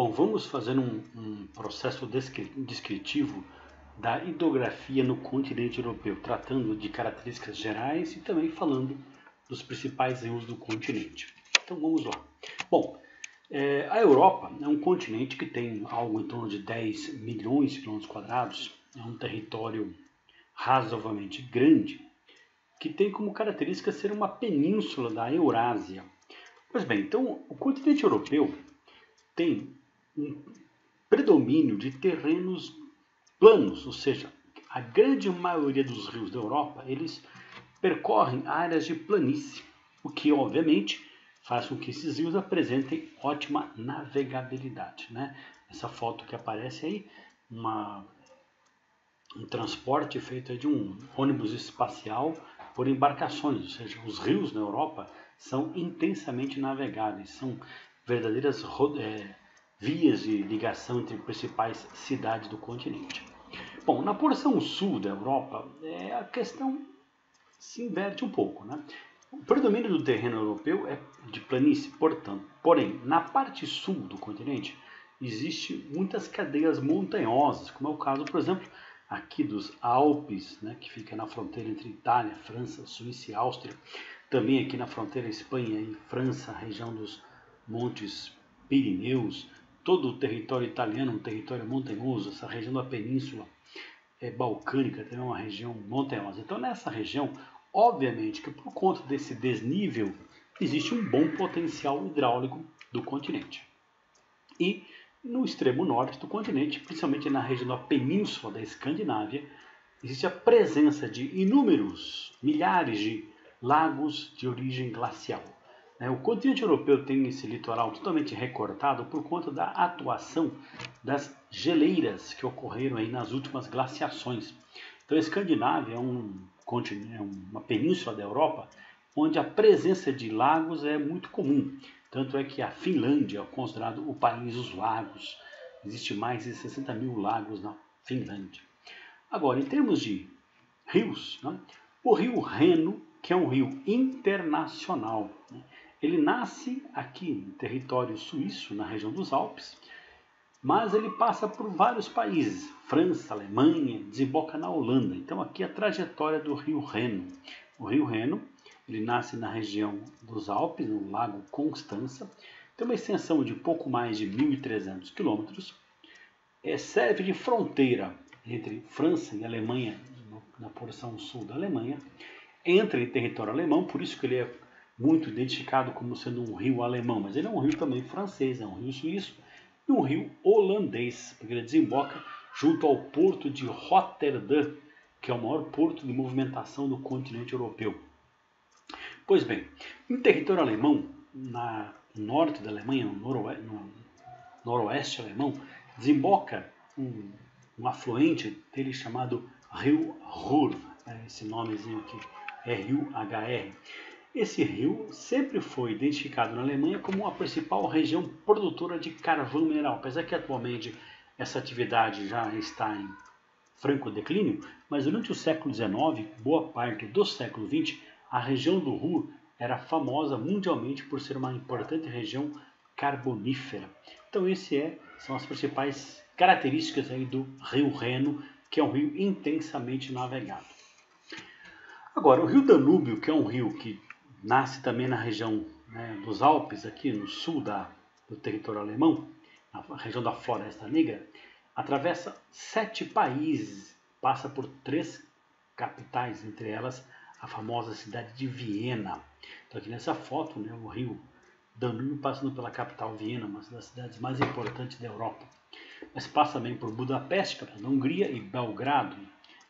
Bom, vamos fazer um processo descritivo da hidrografia no continente europeu, tratando de características gerais e também falando dos principais rios do continente. Então vamos lá. Bom, a Europa é um continente que tem algo em torno de 10 milhões de quilômetros quadrados, é um território razoavelmente grande, que tem como característica ser uma península da Eurásia. Pois bem, então o continente europeu tem um predomínio de terrenos planos, ou seja, a grande maioria dos rios da Europa, eles percorrem áreas de planície, o que obviamente faz com que esses rios apresentem ótima navegabilidade, né? Essa foto que aparece aí, um transporte feito de um ônibus espacial por embarcações, ou seja, os rios na Europa são intensamente navegáveis, são verdadeiras vias de ligação entre principais cidades do continente. Bom, na porção sul da Europa, a questão se inverte um pouco, né? O predomínio do terreno europeu é de planície, portanto, porém, na parte sul do continente, existem muitas cadeias montanhosas, como é o caso, por exemplo, aqui dos Alpes, né, que fica na fronteira entre Itália, França, Suíça e Áustria, também aqui na fronteira Espanha e França, região dos Montes Pirineus, todo o território italiano, um território montanhoso, essa região da península balcânica também é uma região montanhosa. Então nessa região, obviamente que por conta desse desnível, existe um bom potencial hidráulico do continente. E no extremo norte do continente, principalmente na região da península da Escandinávia, existe a presença de inúmeros, milhares de lagos de origem glacial. O continente europeu tem esse litoral totalmente recortado por conta da atuação das geleiras que ocorreram aí nas últimas glaciações. Então a Escandinávia é uma península da Europa onde a presença de lagos é muito comum. Tanto é que a Finlândia é considerado o país dos lagos. Existe mais de 60 mil lagos na Finlândia. Agora, em termos de rios, né, o rio Reno, que é um rio internacional, né, ele nasce aqui no território suíço, na região dos Alpes, mas ele passa por vários países, França, Alemanha, desemboca na Holanda. Então aqui é a trajetória do rio Reno. O rio Reno, ele nasce na região dos Alpes, no Lago Constança, tem uma extensão de pouco mais de 1.300 quilômetros, serve de fronteira entre França e Alemanha, na porção sul da Alemanha, entra em território alemão, por isso que ele é muito identificado como sendo um rio alemão, mas ele é um rio também francês, é um rio suíço e um rio holandês, porque ele desemboca junto ao porto de Rotterdam, que é o maior porto de movimentação do continente europeu. Pois bem, em território alemão, no norte da Alemanha, no noroeste alemão, desemboca um afluente dele chamado Rio Ruhr, esse nomezinho aqui, R-U-H-R. Esse rio sempre foi identificado na Alemanha como a principal região produtora de carvão mineral, apesar que atualmente essa atividade já está em franco declínio, mas durante o século XIX, boa parte do século XX, a região do Ruhr era famosa mundialmente por ser uma importante região carbonífera. Então são as principais características aí do rio Reno, que é um rio intensamente navegado. Agora, o rio Danúbio, que é um rio que nasce também na região, né, dos Alpes, aqui no sul do território alemão, na região da Floresta Negra, atravessa 7 países, passa por 3 capitais, entre elas a famosa cidade de Viena. Então aqui nessa foto, né, o rio Danúbio passando pela capital Viena, uma das cidades mais importantes da Europa. Mas passa também por Budapeste, capital da Hungria, e Belgrado,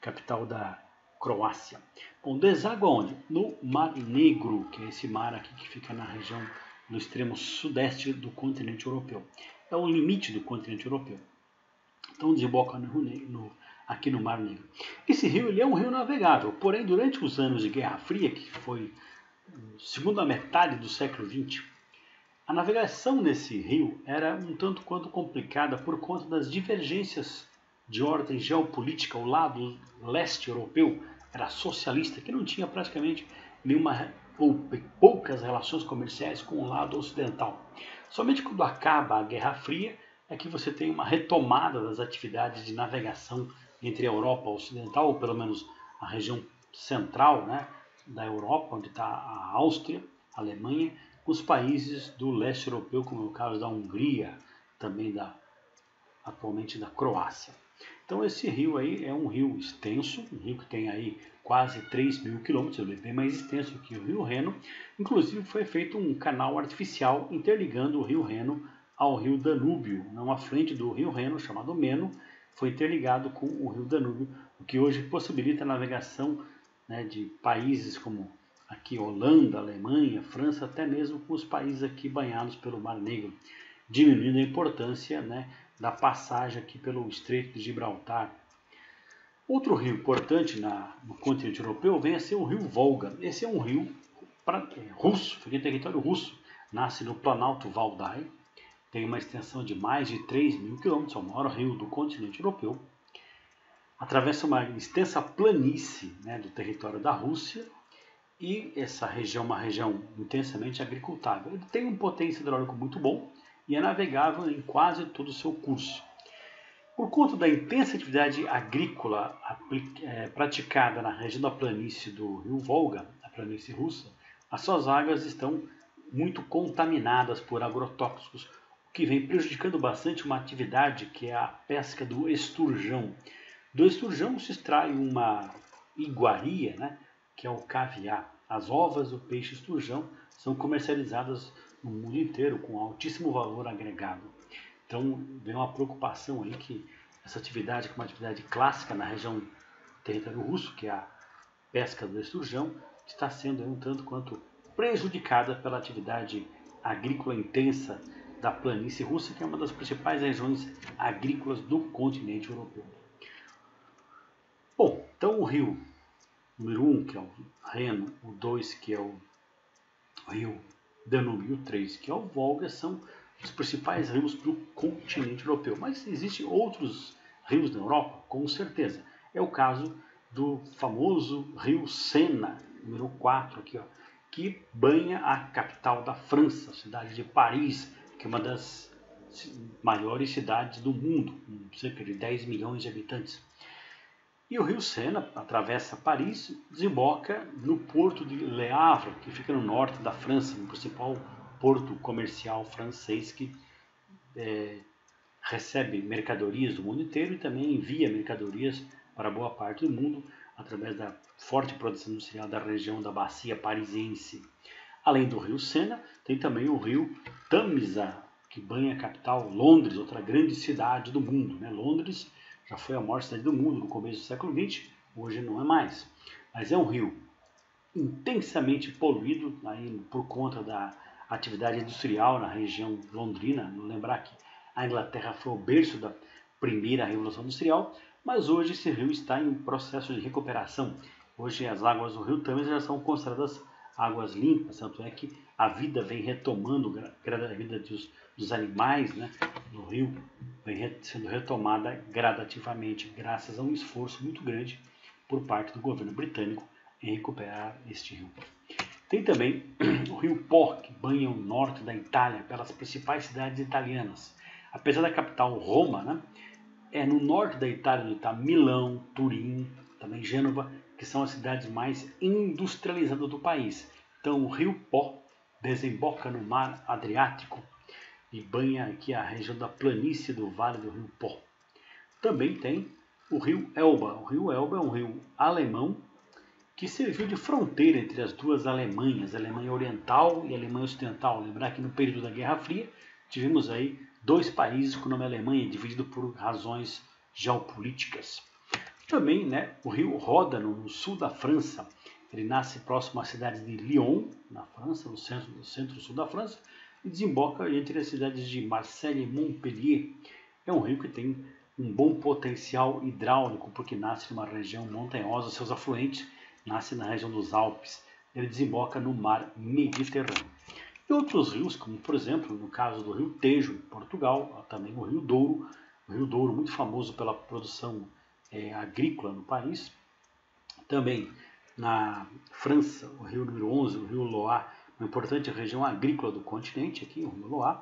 capital da Croácia. Bom, deságua onde? No Mar Negro, que é esse mar aqui que fica na região do extremo sudeste do continente europeu. É o limite do continente europeu. Então desemboca aqui no Mar Negro. Esse rio ele é um rio navegável, porém durante os anos de Guerra Fria, que foi segunda metade do século XX, a navegação nesse rio era um tanto quanto complicada por conta das divergências de ordem geopolítica. O lado leste europeu era socialista, que não tinha praticamente nenhuma ou poucas relações comerciais com o lado ocidental. Somente quando acaba a Guerra Fria, é que você tem uma retomada das atividades de navegação entre a Europa Ocidental, ou pelo menos a região central, né, da Europa, onde está a Áustria, a Alemanha, com os países do leste europeu, como é o caso da Hungria, também atualmente da Croácia. Então esse rio aí é um rio extenso, um rio que tem aí quase 3.000 quilômetros, ele é bem mais extenso que o rio Reno. Inclusive foi feito um canal artificial interligando o rio Reno ao rio Danúbio, um afluente do rio Reno chamado Meno, foi interligado com o rio Danúbio, o que hoje possibilita a navegação, né, de países como aqui Holanda, Alemanha, França, até mesmo com os países aqui banhados pelo Mar Negro, diminuindo a importância, né, da passagem aqui pelo Estreito de Gibraltar. Outro rio importante no continente europeu vem a ser o rio Volga. Esse é um rio russo, fica em território russo, nasce no Planalto Valdai, tem uma extensão de mais de 3.000 quilômetros, é o maior rio do continente europeu, atravessa uma extensa planície, né, do território da Rússia, e essa região é uma região intensamente agricultável. Ele tem um potencial hidráulico muito bom e é navegável em quase todo o seu curso. Por conta da intensa atividade agrícola praticada na região da planície do rio Volga, a planície russa, as suas águas estão muito contaminadas por agrotóxicos, o que vem prejudicando bastante uma atividade que é a pesca do esturjão. Do esturjão se extrai uma iguaria, né, que é o caviar. As ovas do peixe esturjão são comercializadas no mundo inteiro com altíssimo valor agregado. Então vem uma preocupação aí que essa atividade, que é uma atividade clássica na região do território russo, que é a pesca do esturjão, está sendo um tanto quanto prejudicada pela atividade agrícola intensa da planície russa, que é uma das principais regiões agrícolas do continente europeu. Bom, então o rio número 1, que é o Reno, o 2, que é o rio Danúbio, e o 3, que é o Volga, são os principais rios do continente europeu. Mas existem outros rios na Europa, com certeza. É o caso do famoso rio Sena, número 4, aqui, ó, que banha a capital da França, a cidade de Paris, que é uma das maiores cidades do mundo, com cerca de 10 milhões de habitantes. E o rio Sena atravessa Paris, desemboca no porto de Le Havre, que fica no norte da França, no principal porto comercial francês que recebe mercadorias do mundo inteiro e também envia mercadorias para boa parte do mundo através da forte produção industrial da região da bacia parisiense. Além do rio Sena, tem também o rio Tamisa, que banha a capital Londres, outra grande cidade do mundo, né? Londres já foi a maior cidade do mundo no começo do século XX, hoje não é mais. Mas é um rio intensamente poluído aí, por conta da atividade industrial na região londrina. Lembrar que a Inglaterra foi o berço da primeira revolução industrial, mas hoje esse rio está em processo de recuperação. Hoje as águas do rio Tâmisa já são consideradas águas limpas, tanto é que a vida vem retomando, a vida dos animais, né, no rio vem sendo retomada gradativamente, graças a um esforço muito grande por parte do governo britânico em recuperar este rio. Tem também o rio Po, que banha o norte da Itália, pelas principais cidades italianas. Apesar da capital Roma, né, é no norte da Itália onde está Milão, Turim, também Gênova, que são as cidades mais industrializadas do país. Então o rio Po desemboca no mar Adriático e banha aqui a região da planície do Vale do Rio Po. Também tem o rio Elba. O rio Elba é um rio alemão que serviu de fronteira entre as duas Alemanhas, a Alemanha Oriental e a Alemanha Ocidental. Lembrar que no período da Guerra Fria tivemos aí dois países com o nome Alemanha, dividido por razões geopolíticas. Também, né, o rio roda no sul da França. Ele nasce próximo à cidade de Lyon, na França, no centro-sul da França, e desemboca entre as cidades de Marseille e Montpellier. É um rio que tem um bom potencial hidráulico, porque nasce numa região montanhosa, seus afluentes nascem na região dos Alpes. Ele desemboca no mar Mediterrâneo. E outros rios, como por exemplo, no caso do rio Tejo, em Portugal, também o rio Douro muito famoso pela produção agrícola no país. Também na França, o rio número 11, o rio Loire, uma importante região agrícola do continente, aqui, o rio Loire.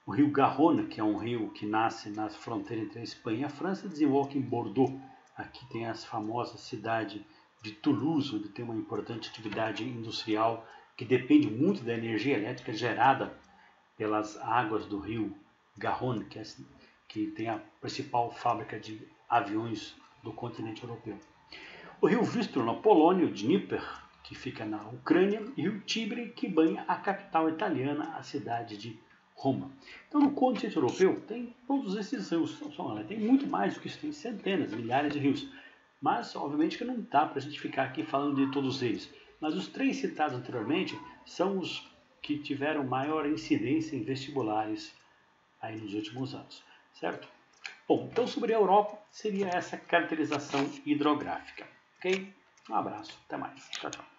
O rio Garonne, que é um rio que nasce na fronteira entre a Espanha e a França, desemboca em Bordeaux. Aqui tem a famosa cidade de Toulouse, onde tem uma importante atividade industrial que depende muito da energia elétrica gerada pelas águas do rio Garonne, que tem a principal fábrica de aviões do continente europeu. O rio Vístula, na Polônia, o Dnieper, que fica na Ucrânia, e o Tibre, que banha a capital italiana, a cidade de Roma. Então, no continente europeu, tem todos esses rios. Tem muito mais do que isso, tem centenas, milhares de rios. Mas, obviamente, que não dá para a gente ficar aqui falando de todos eles. Mas os 3 citados anteriormente são os que tiveram maior incidência em vestibulares aí nos últimos anos, certo? Bom, então sobre a Europa seria essa caracterização hidrográfica, ok? Um abraço, até mais, tchau, tchau.